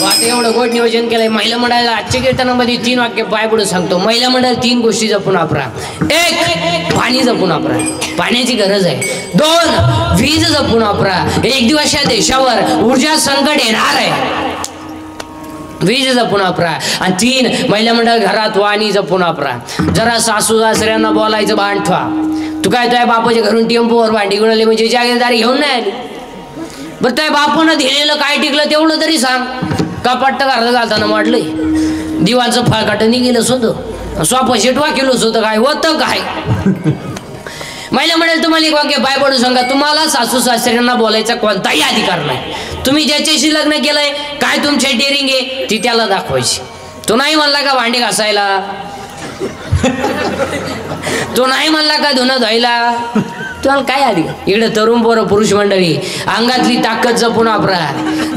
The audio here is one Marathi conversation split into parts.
आता एवढं गोड नियोजन केलंय महिला मंडळाला आजच्या कीर्तनामध्ये 3 वाक्य पाय पुढे सांगतो. महिला मंडळ 3 गोष्टी जपून वापरा. 1 पाणी जपून वापरा, पाण्याची गरज आहे. 2 वीज जपून वापरा, एक दिवस या देशावर ऊर्जा संकट येणार आहे, वीज जपून वापरा. आणि 3 महिला मंडळ घरात वाणी जपून वापरा. जरा सासू सासऱ्यांना बोलायचं भान ठेवा. तू काय तुझ्या बापाच्या घरून टेम्पोवर भांडी घेऊन आली म्हणजे जागीरदारी घेऊन नाही आली. बरं तुझ्या बापानं दिलेलं काय टिकलं तेवढं तरी सांग. का पट्ट घरात घालताना वाटलंय दिवाचं फळकाट निघेलच होतं, स्वप्न शेटवा केलंच होतं, काय होतं काय. महिला म्हणेल तुम्हाला एक वाक्य पाय पडून सांगा, तुम्हाला सासू सासऱ्यांना बोलायचा कोणताही अधिकार नाही. तुम्ही ज्याच्याशी लग्न केलंय काय तुमची डेअरिंग आहे ती त्याला दाखवायची. तो नाही म्हणला का भांडी घासायला, तो नाही म्हणला का धुणं धुवायला, तुम्हाला काय आधी. इकडे तरुण पोरं पुरुष मंडळी अंगातली ताकद जपून वापरा.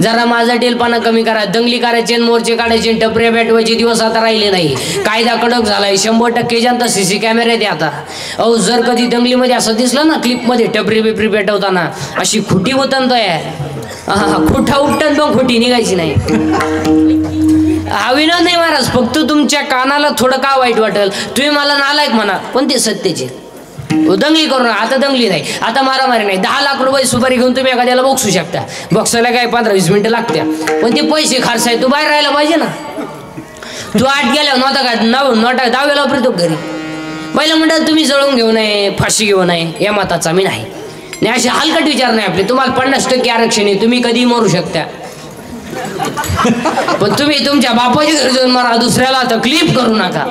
जरा माझा टेलपणा कमी करा. दंगली करायचे, मोर्चे काढायचे, टपऱ्या पेटवायचे दिवस आता राहिले नाही. कायदा कडक झालाय, 100% जनता CC कॅमेरे द्या आता. अहो जर कधी दंगलीमध्ये असं दिसलं ना क्लिपमध्ये टपरी बिपरी पेटवताना अशी खुटी होतं तो आहे, खुटा उपटन पण खुटी निघायची नाही. हा विनोद नाही महाराज, फक्त तुमच्या कानाला थोडं का वाईट वाटेल, तुम्ही मला नालायक म्हणा पण ते सत्तेचे. दंगली करू नका. आता दंगली नाही, आता मारामारी नाही. 10 लाख रुपये सुपारी घेऊन तुम्ही एखाद्याला बक्षू शकता. बक्षायला काय 15-20 मिनिटं लागत्या, पण ते पैसे खर्च आहे. तू बाहेर राहायला पाहिजे ना. तू 8 गेल्या नव्हता का नोटा 10 वापरतो घरी. पहिलं म्हणतात तुम्ही जळून घेऊ नये, फाशी घेऊ नये, या मताचा मी नाही. असे हलकट विचार नाही आपले. तुम्हाला 50% आरक्षण आहे, तुम्ही कधी मरू शकता. पण तुम्ही तुमच्या बापाच्या घरी जाऊन मारा, दुसऱ्याला तकलीफ करू नका.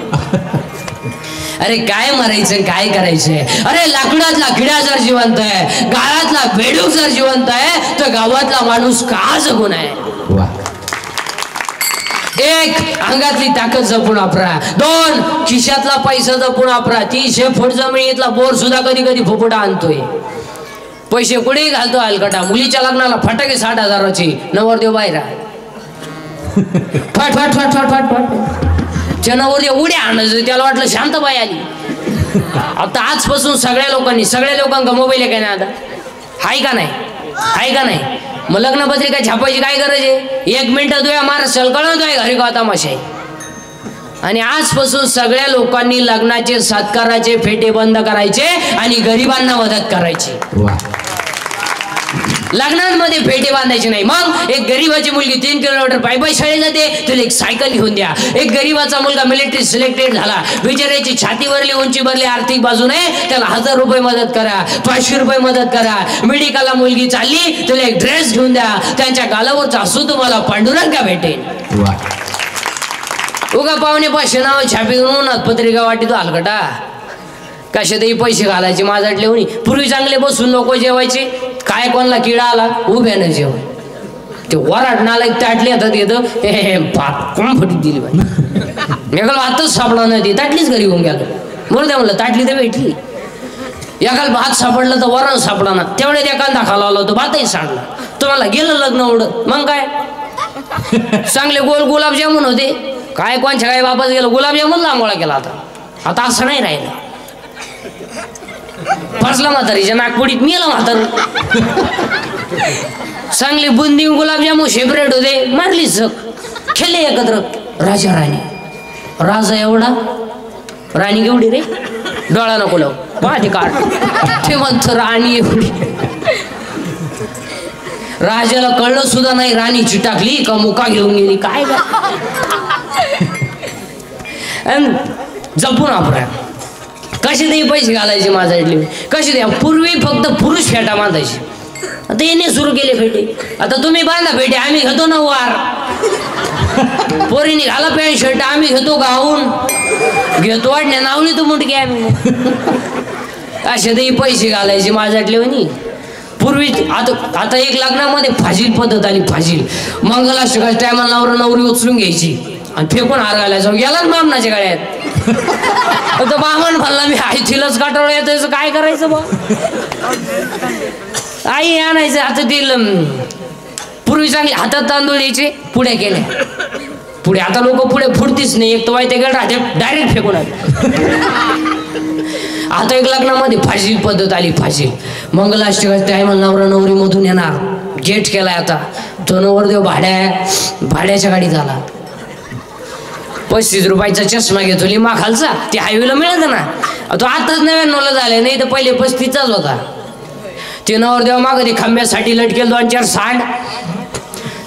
अरे काय मरायचं काय करायचंय. अरे लाकडातला किडा जर जिवंत आहे, गाळातला बेडूक जर जिवंत आहे, तर गावातला माणूस का जगून आहे. 1 अंगातली ताकद जपून वापरा. 2 खिशातला पैसा जपून वापरा. 300 फूट जमिनीतला बोर सुद्धा कधी कधी फुफुटा आणतोय. पैसे कुठेही घालतो हलकटा. मुलीच्या लग्नाला फटाके 60,000ची, नवरदेव बाहेर फट फट फट फट फट फट नवरदेव उड्या आणायचं. त्याला वाटलं शांतबाई आली. आता आजपासून सगळ्या लोकांका मोबाईल आहे का नाही, आता हाय का नाही, हाय का नाही. मग लग्नपत्रिका छापायची काय गरज आहे. 1 मिनिट तुया महाराष्ट्राला कळवतोय घरी का तमाशा आहे. आणि आजपासून सगळ्या लोकांनी लग्नाचे सत्काराचे फेटे बंद करायचे आणि गरिबांना मदत करायची. लग्नांमध्ये फेटे बांधायचे नाही. मग एक गरीबाची मुलगी 3 किलोमीटर पायी शाळेत जाते, त्याला एक सायकल घेऊन द्या. एक गरीबाचा मुलगा मिलिटरी सिलेक्टेड झाला, बिचाऱ्याची छाती भरली, उंची भरली, आर्थिक बाजूने, त्याला 1000 रुपये मदत करा, 500 रुपये मदत करा. मेडिकलला मुलगी चालली, त्याला एक ड्रेस घेऊन द्या. त्यांच्या गालावरचा हसू तुम्हाला पांडुरंगा भेटेल. उगा पाहुणे 500 नाव छापी उन्हात पत्रिका वाटी तो हलकटा. कशातही पैसे घालायचे माझ्यातले होणी. पूर्वी चांगले बसून लोक जेवायचे. काय कोणाला किडा आला उभ्यानं जेवण. ते वराट नाला एक ताटली हातात येतं, हे भात कोण फटी दिली बाई. एकाला भातच सापडा नाही, ती ताटलीच घरी घेऊन गेलं. बरं त्या म्हणलं ताटली तर भेटली. एकाला भात सापडलं तर वरण सापडा ना. तेवढ्यात एकांदा खाला आला होतो, भातही सांडला. तुम्हाला गेलं लग्न उडत. मग काय चांगले गोल गुलाबजामुन होते. काय कोणच्या काय बापाच गेलं गुलाबजामुन लांबोळा केला. आता असं नाही राहिलं. फसला म्हातारीच्या नागपुडीत मेला म्हातार. चांगली बुंदी गुलाबजामू सेपरेट होते, मारली जग. खेळले एकत्र. राजा राणी. राजा एवढा, राणी केवढी रे, डोळा नको लाव पाठी काढ. ते म्हणत राणी एवढी. राजाला कळलं सुद्धा नाही, राणी चिटाकली का मुका घेऊन गेली. काय जपून वापरा. कसे ते पैसे घालायचे माझ्यातले. कसे द्या. पूर्वी फक्त पुरुष फेटा बांधायचे, आता येणे सुरू केले फेटे. आता तुम्ही बांधा फेटे, आम्ही घेतो ना वार. पोरीने घाला पॅन्ट शर्ट, आम्ही घेतो गाऊन. घेतो वाटण्या नावली तो मुंडके आम्ही. असे ते पैसे घालायचे माझ्यातले म्हणी. पूर्वी आता एक लग्नामध्ये फाजील पद्धत आली. फाजील मंगलाष्टकाच्या टायमाला नवरा नवरी उचलून घ्यायची आणि फेकून हार घालायचा. गेलाच बामणाच्या गळ्यात. तो बामण म्हणला मी आई तिलाच काटवलं येतं, काय करायचं बा. आई आणायचं हातात दिलं. पूर्वी चांगले हातात तांदूळ द्यायचे, पुढे केल्या. पुढे आता लोक पुढे फुटतीच नाही. एक तर वाईट गेलं राहते, डायरेक्ट फेकून आता एक लग्नामध्ये फाशील पद्धत आली. फाशील मंगलाष्टकाच्या टायमाला नवरा नवरी मधून येणार, गेट केलाय आता. तो नवरदेव भाड्याच्या गाडीत आला. 35 रुपयाचा चष्मा घेतो लिंबा खालचा, ते हायवेला मिळत ना. तो आताच 99ला झाले, नाही तर पहिले 35चाच होता. ते नवरदेव मागं ते खांब्यासाठी लटकेल 2-4 सांड.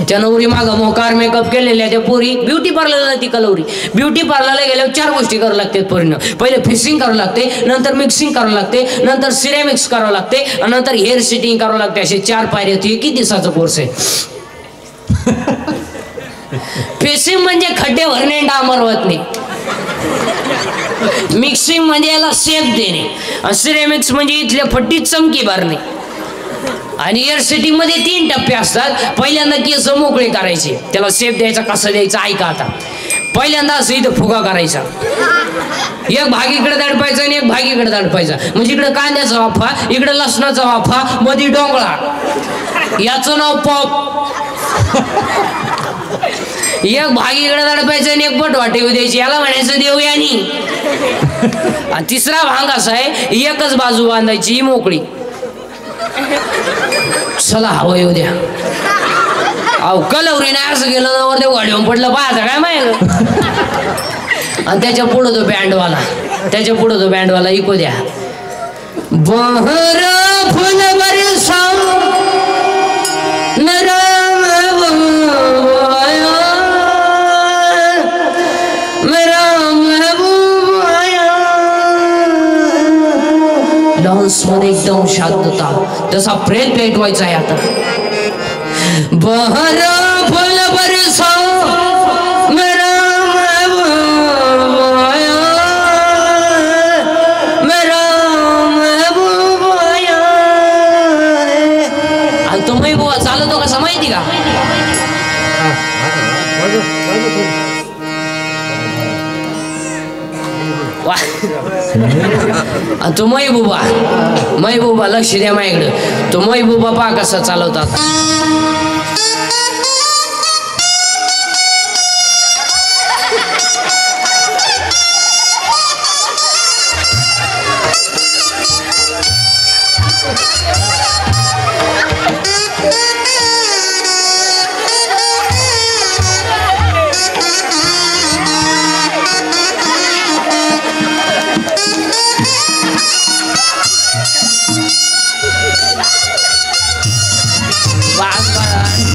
त्या नवरी मागं मोकार मेकअप केलेल्या त्या पोरी. ब्युटी पार्लरला ती कलवरी. ब्युटी पार्लरला गेल्यावर 4 गोष्टी करावं लागतात पोरीनं. पहिले फिक्सिंग करावं लागते, नंतर मिक्सिंग करावं लागते, नंतर सिरेमिक्स करावं लागते, नंतर हेअर सेटिंग करावं लागते. असे 4 पायऱ्या. किती दिवसाचा कोर्स आहे. फिक्सिंग म्हणजे खड्डे भरणे, डांबर वतणे. मिक्सिंग म्हणजे याला शेप देणे. सिरेमिक्स म्हणजे इथल्या फट्टीत चमकी भरणे. आणि एअर सेटिंग मध्ये 3 टप्पे असतात. पहिल्यांदा केस मोकळे करायचे, त्याला शेप द्यायचा. कसा द्यायचा ऐका आता. पहिल्यांदा असं इथं फुगा करायचा. एक भाग इकडे दडपायचा आणि एक भाग इकडे दडपायचा. म्हणजे इकडे कांद्याचा वाफा, इकडे लसणाचा वाफा, मध्ये डोंगळा. याचं नाव पॉप. एक भाग इकडे दडपायचा आणि एक बोट वाटेव द्यायची. याला म्हणायचं देवयानी. आणि तिसरा भाग असा आहे, एकच बाजू बांधायची मोकळी. चला हवं येऊ द्या. अहो कलवरी नाही असं गेलं नवर ते गाडीवर पडलं पाहायचं काय माहिती. आणि त्याच्या पुढं तो बँडवाला इको द्या. बहर फुल बरसा डान्स मध्ये एकदम शांतता. तसा प्रेत पेटवायचा आहे आता. बहर फुल बरसा मेरा महबूब आया, मेरा महबूब आया. आणि तो महबूबा चालतो कसा माहिती का. तो महबूबा लक्ष द्या माझ्याकडे. तो महबूबा पहा कसा चालवतात.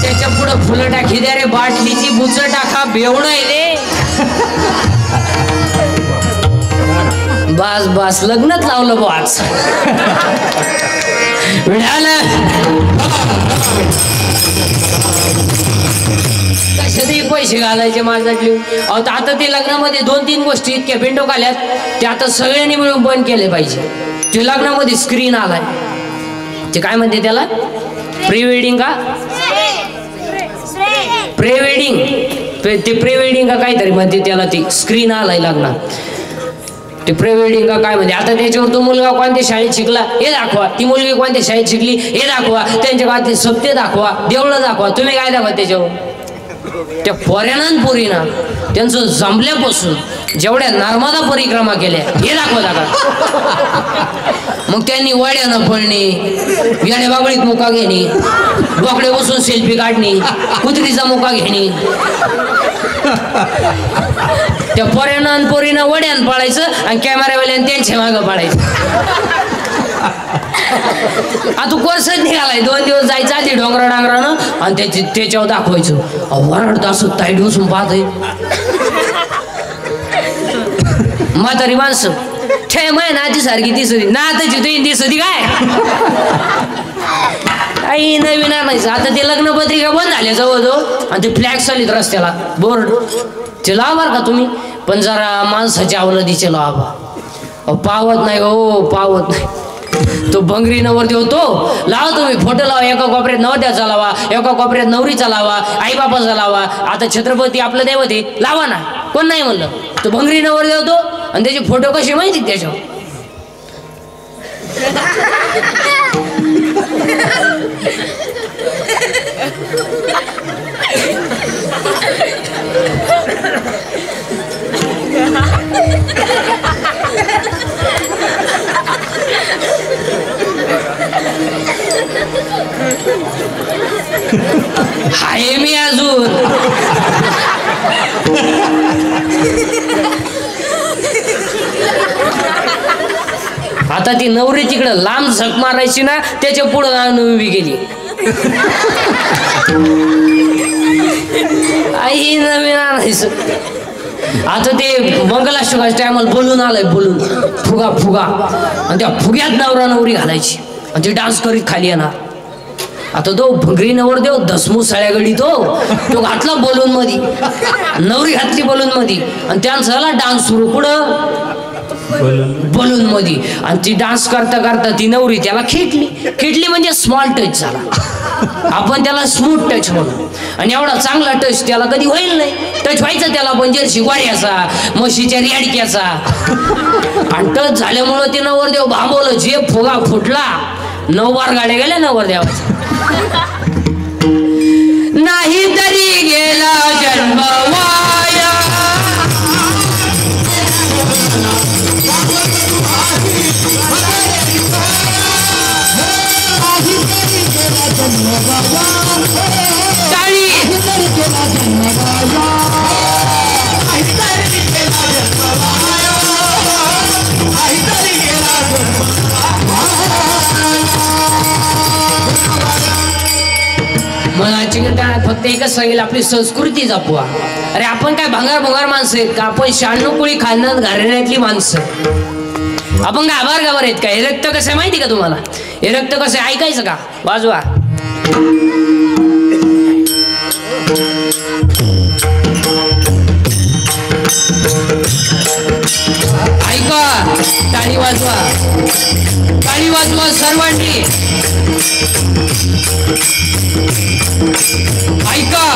त्याच्या पुढं फुलं टाकी द्या रे. बाटलीची बुच टाका. बेवण आहे रे. बस लग्नच लावलं बाज. कशातही पैसे घालायचे माझ्यातले. आता ते लग्नामध्ये 2-3 गोष्टी इतक्या बिंडो आल्यात, ते आता सगळ्यांनी मिळून बंद केले पाहिजे. ते लग्नामध्ये स्क्रीन आलाय. ते काय म्हणते त्याला, प्री वेडिंग का प्री वेडिंग. ते प्री वेडिंग का काहीतरी म्हणते त्याला. ती स्क्रीन आलाय लग्नात. ते प्री वेडिंग का काय म्हणते. आता त्याच्यावर तो मुलगा कोणत्या शाळेत शिकला हे दाखवा, ती मुलगी कोणत्या शाळेत शिकली हे दाखवा, त्यांच्या गावातले सप्ते दाखवा, देवळं दाखवा. तुम्ही काय दाखवा त्याच्यावर. त्या पोऱ्यानं पोरीना त्यांचं जमल्यापासून जेवढ्या नर्मदा परिक्रमा केल्या हे दाखवा. मग त्यांनी वाड्यानं पळणे, याने बाबळीत मुका घेणे, बोकडे बसून सेल्फी काढणे, कुत्रीचा मुका घेणे. त्या पोऱ्यानं पोरीनं वड्यानं पळायचं आणि कॅमेरावाल्यानं त्यांच्या मागं पळायचं. आता कोर्सच निघालाय. 2 दिवस जायचं आधी डोंगरानं आणि त्याच्यावर दाखवायचं. वरडत असं ताईट बसून पाहतोय. म्हातारी माणसं छे माय नाची सारखी दिसती नाताची तुझी दिसती काय. काही नवीन आणायचं. आता ते लग्न पत्रिका बंद झाल्या जवळजवळ आणि ते फ्लॅग चालित रस्त्याला बोर्ड ते लावा का तुम्ही. पण जरा माणसाच्या अवलदीचे लावा. पावत नाही हो, पावत नाही. तो भंगरी नवरदेव होतो लावा तुम्ही. फोटो लावा. एका कोपऱ्यात नवरदेवाचा लावा, एका कोपऱ्यात नवरीचा लावा, आई बापाचा लावा. आता छत्रपती आपलं दैवत आहे, लावा ना. कोण नाही म्हणलं. तो भंगरी नवरदेव होतो आणि त्याचे फोटो कसे माहिती त्याच्यावर. हाय मी अजून. आता ती नवरी तिकडं लांब झक मारायची ना, त्याच्या पुढं आणून उभी गेली. आई नवीन आणायचं. आता ते मंगलाष्टकाच्या टायमाला बोलून आलंय, बोलून फुगा फुगा, आणि त्या फुग्यात नवरा नवरी घालायची आणि ते डान्स करीत खाली येणार. आता तो भंगरी नवरदेव दसमू साळ्यागडी तो घातला बोलून मध्ये, नवरी घातली बोलून मध्ये, आणि त्यांचा झाला डान्स सुरू. पुढं बलून मध्ये, आणि ती डान्स करता करता ती नवरी त्याला खेटली म्हणजे स्मॉल टच झाला. आपण त्याला स्मूथ टच म्हणू. आणि एवढा चांगला टच त्याला कधी होईल नाही. टच व्हायचा त्याला पण जर्सी वाऱ्याचा, म्हशीच्या रेडक्याचा. आणि टच झाल्यामुळं ते नवरदेव भांबवलं. जे फुगा फुटला, 9 बार गाड्या गेल्या नवरदेवाचा. नाही तरी गेला जन्म वाया, फक्त एकच सांगेल, आपली संस्कृती जपवा. अरे आपण काय भंगार माणसं आहेत का? आपण 96 कुळी खानदान घराण्यातली माणसं. आपण काय आभार गावर आहेत का? हे रक्त कसं आहे माहिती का तुम्हाला? हे रक्त कसं आहे ऐकायचं का? वाजवा. ऐका, टाळी वाजवा, टाळी वाजवा सर्वांनी. ऐका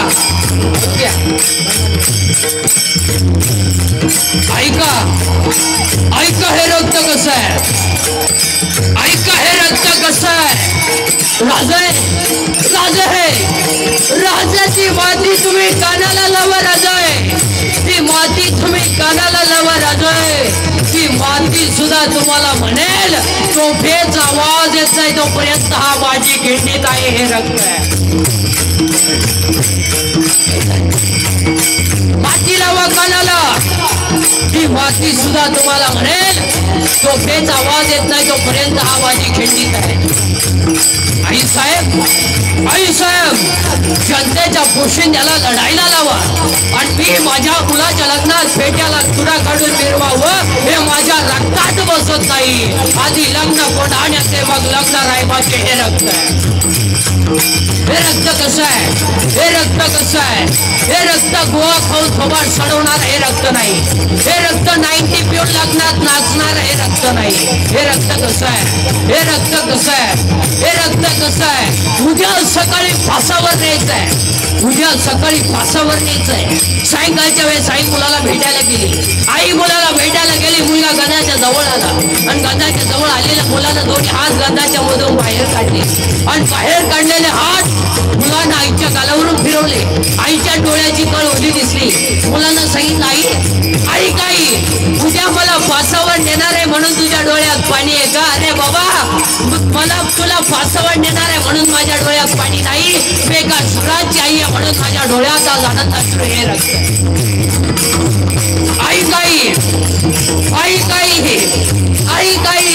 ऐका ऐका, हे रक्त कसं आहे? ऐका, हे रक्त कसं आहे? राजाची माती तुम्ही कानाला लावा. ती माती तुम्ही कानाला लावा. ती माती सुद्धा तुम्हाला म्हणेल तोफेचा आवाज येत नाही तोपर्यंत हा माझी खिंडीत आहे. हे रक्त आहे. माती लावा कानाला. ती माती सुद्धा तुम्हाला म्हणेल तोफेचा आवाज येत नाही तोपर्यंत हा माझी खिंडीत आहे. आई साहेब, जनतेच्या पोशिंद्याला लढायला लावा. आणि मी माझ्या मुलाच्या लग्नात फेट्याला चुरा काढून मिरवावं हे माझ्या रक्तात बसत नाही. आधी लग्न कोणाण्याचे, मग लग्न रायबाचे. हे रक्त आहे. हे रक्त कसं आहे? हे रक्त कसं आहे? हे रक्त गोवा खाऊन थोबाड सडवणार हे रक्त नाही. हे रक्त 90 पिऊन लग्नात नाचणार हे रक्त नाही. हे रक्त कसं आहे? हे रक्त कसं आहे? हे रक्त कसं आहे? उद्या सकाळी फासावर न्यायचं आहे. उद्या सकाळी फासावर न्यायचं आहे. सायंकाळच्या वेळेस आई मुलाला भेटायला गेली. आई मुलाला भेटायला गेली. मुलगा गंधाच्या जवळ आला आणि गंधाच्या जवळ आलेल्या मुलानं दोन्ही हात गंधाच्या मधून बाहेर काढले आणि बाहेर काढलेले हात मुलांना आईच्या गालावरून फिरवले. आईच्या डोळ्याची कळ ओली दिसली. मुलांना सांगितलं, आई काय उद्या मला फासावर नेणार आहे म्हणून तुझ्या डोळ्यात पाणी आहे का? अरे बाबा, मला तुला फासावर नेणार आहे म्हणून माझ्या डोळ्यात पाणी नाही. मी एका सुराची आई आहे म्हणून माझ्या डोळ्यात आज आनंद अश्रू हे रक्त. आई काही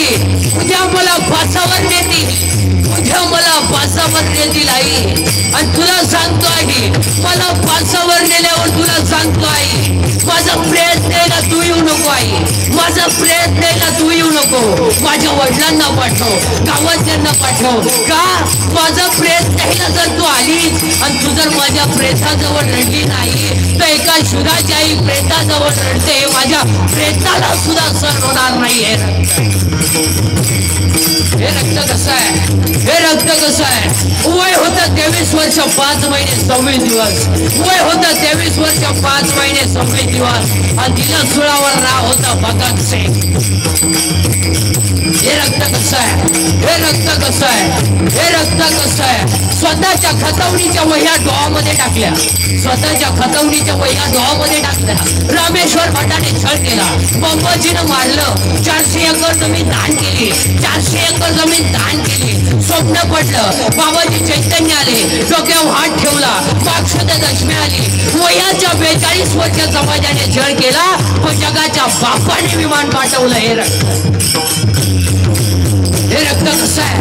उद्या मला फासावर नेतील. उद्या मला फासावर नेतील आई. आणि तुला सांगतो आई, मला फासावर नेल्यावर तुला सांगतो आई, माझा प्रयत्न आहे ना तू येऊ नको आई. माझा प्रयत्न आहे ना तू येऊ नको. माझ्या वडिलांना पाठव, गावाच्यांना पाठव. का? माझा प्रयत्न आहे ना. जर तू आलीस आणि तू जर माझ्या प्रेताजवळ रडली नाही तर एका शुराची आई प्रेताजवळ रडते हे माझ्या प्रेताला सुद्धा सहन होणार नाही. हे रक्त कसं आहे? हे रक्त कसं आहे? वय होतं 23 वर्ष 5 महिने 26 दिवस. वय होतं 23 वर्ष 5 महिने 26 दिवस. आणि तिला सुळावर राह होता भगत सिंग. हे रक्त कसं आहे? हे रक्त कसं आहे? हे रक्त कसं आहे? स्वतःच्या खतवणीच्या वह्या डोहामध्ये टाकल्या, स्वतःच्या खतवणीच्या वह्या डोहामध्ये टाकल्या. रामेश्वर भटाने छळ केला, बंबाजीनं मारलं, 400 एकर जमीन दान केली, 400 एकर जमीन दान केली. स्वप्न पडलं, बाबाजी चैतन्य आले, डोक्यावर हात ठेवला, मागशुद्ध दशमी आली. वयाच्या 42 वर्ष समाजाने छळ केला, पण जगाच्या बापाने विमान पाठवलं. हे रक्त कसं आहे,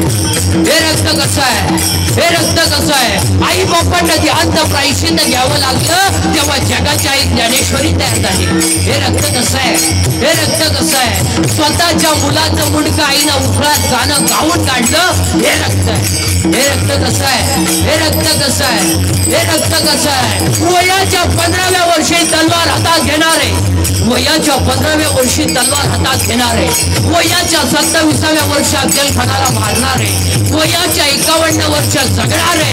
हे रक्त कसं आहे, हे रक्त कसं आहे. आई बापांना ध्यान प्रायश्चित्त घ्यावं लागलं तेव्हा जगाची आई ज्ञानेश्वरी तयार झाली. हे रक्त कसं आहे, हे रक्त कसं आहे. स्वतःच्या मुलाचं मुंडकं आईनं उखळात गाणं गाऊन काढलं. हे रक्त आहे, हे रक्त कसं आहे, हे रक्त कसं आहे, हे रक्त कसं आहे. वयाच्या 15व्या वर्षी तलवार हातात घेणारे, वयाच्या 15व्या वर्षी तलवार हातात घेणारे, वयाच्या 27व्या वर्षात जलखानाला मारणारे, वयाच्या 51 वर्ष जगणारे,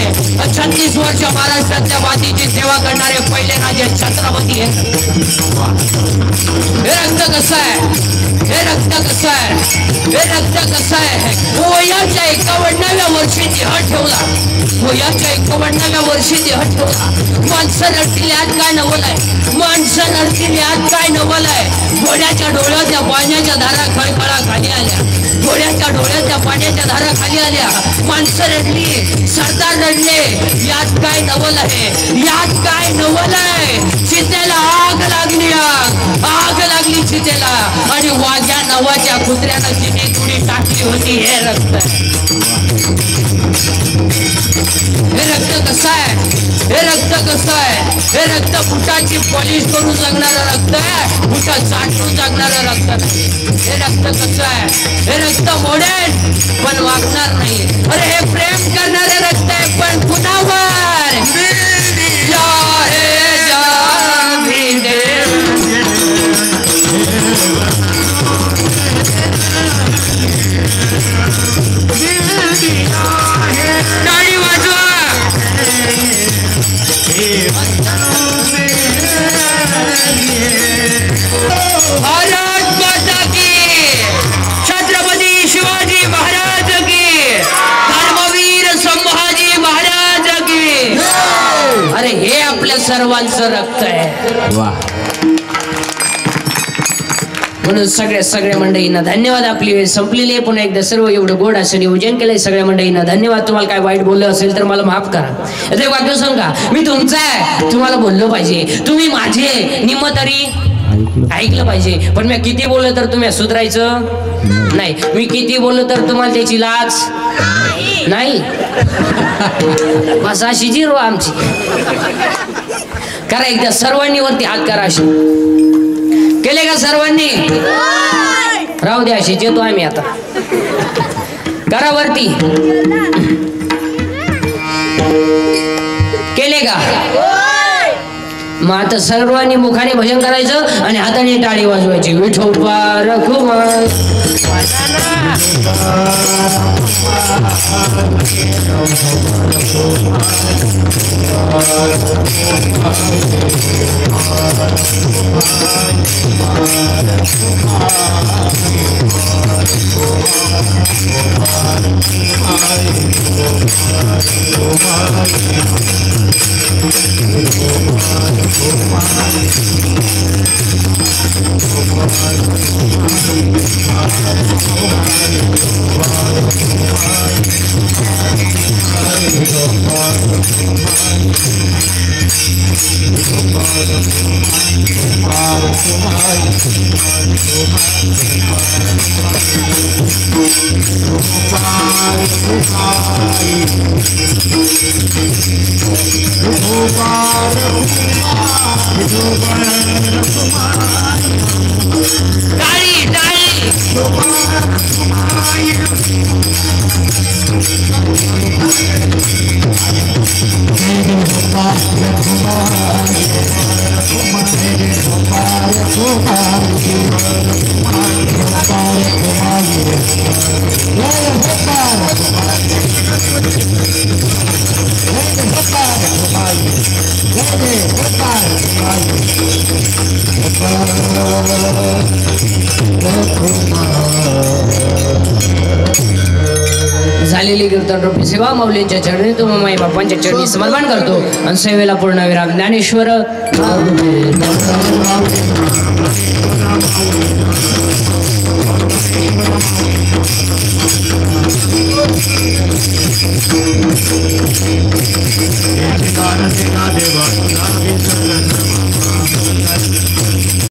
36 वर्ष महाराष्ट्रातल्या मातीची सेवा करणारे पहिले राजे छत्रपती. हे रक्त कसं आहे, हे रक्त कसं आहे, हे रक्त कसं आहे. वयाच्या 51व्या वर्षी देह ठेवला, वयाच्या 51व्या वर्षी देह ठेवला. माणसं रडतील यात काय नवलंय, माणसं रडतील यात काय नवलंय. डोळ्याच्या डोळ्याच्या पाण्याच्या धारा खळखळा खाली आल्या, डोळ्याच्या डोळ्याच्या पाण्याच्या धारा खाली आल्या. माणसं रडली, सरदार रडले, यात काय नवल आहे, यात काय नवल आहे. चितेला आग लागली, आग लागली चितेला, आणि वाघ्या नावाच्या कुत्र्यानं चिनी तुडी टाकली होती. हे रक्त, हे रक्त कसं आहे, हे रक्त कसं आहे. हे रक्त बुटाची पॉलिश करून जगणारं रक्त आहे, बुटा चाटून जगणारं रक्त नाही. हे रक्त कसं आहे, हे रक्त मोडेल पण वागणार नाही. अरे हे प्रेम करणारे रक्त आहे, पण कुणावर. टाळी वाजवा. भारत माता की, छत्रपती शिवाजी महाराज की, धर्मवीर संभाजी महाराज की. अरे हे आपल्या सर्वांचं रक्त आहे. वा. म्हणून सगळ्या मंडळींना धन्यवाद. आपली वेळ संपलेली आहे. पुन्हा एकदा सर्व एवढं गोड असं नियोजन केलंय, सगळ्या मंडळींना धन्यवाद. तुम्हाला काय वाईट बोललं असेल तर मला माफ करा. ते वाक्य सांगा, मी तुमचा आहे, तुम्हाला बोललो पाहिजे, तुम्ही माझे निम्म तरी ऐकलं पाहिजे. पण मी किती बोललो तर तुम्ही सुधारायचं नाही, मी किती बोललो तर तुम्हाला त्याची लाज नाही. बस अशी जिरो आमची. करा एकदा सर्वांनी वरती हात करा. अशी केले का सर्वांनी? राहू द्या अशी, जेतो आम्ही आता. करा वरती. केले का? मग आता सर्वांनी मुखाने भजन करायचं आणि हाताने टाळी वाजवायची. विठोबा रखुमाई झालेली कीर्तन रूपी सेवा माऊलींच्या चरणी तो माई बाप्पांच्या चरणी समर्पण करतो आणि सेवेला पूर्णविराम ज्ञानेश्वर देवा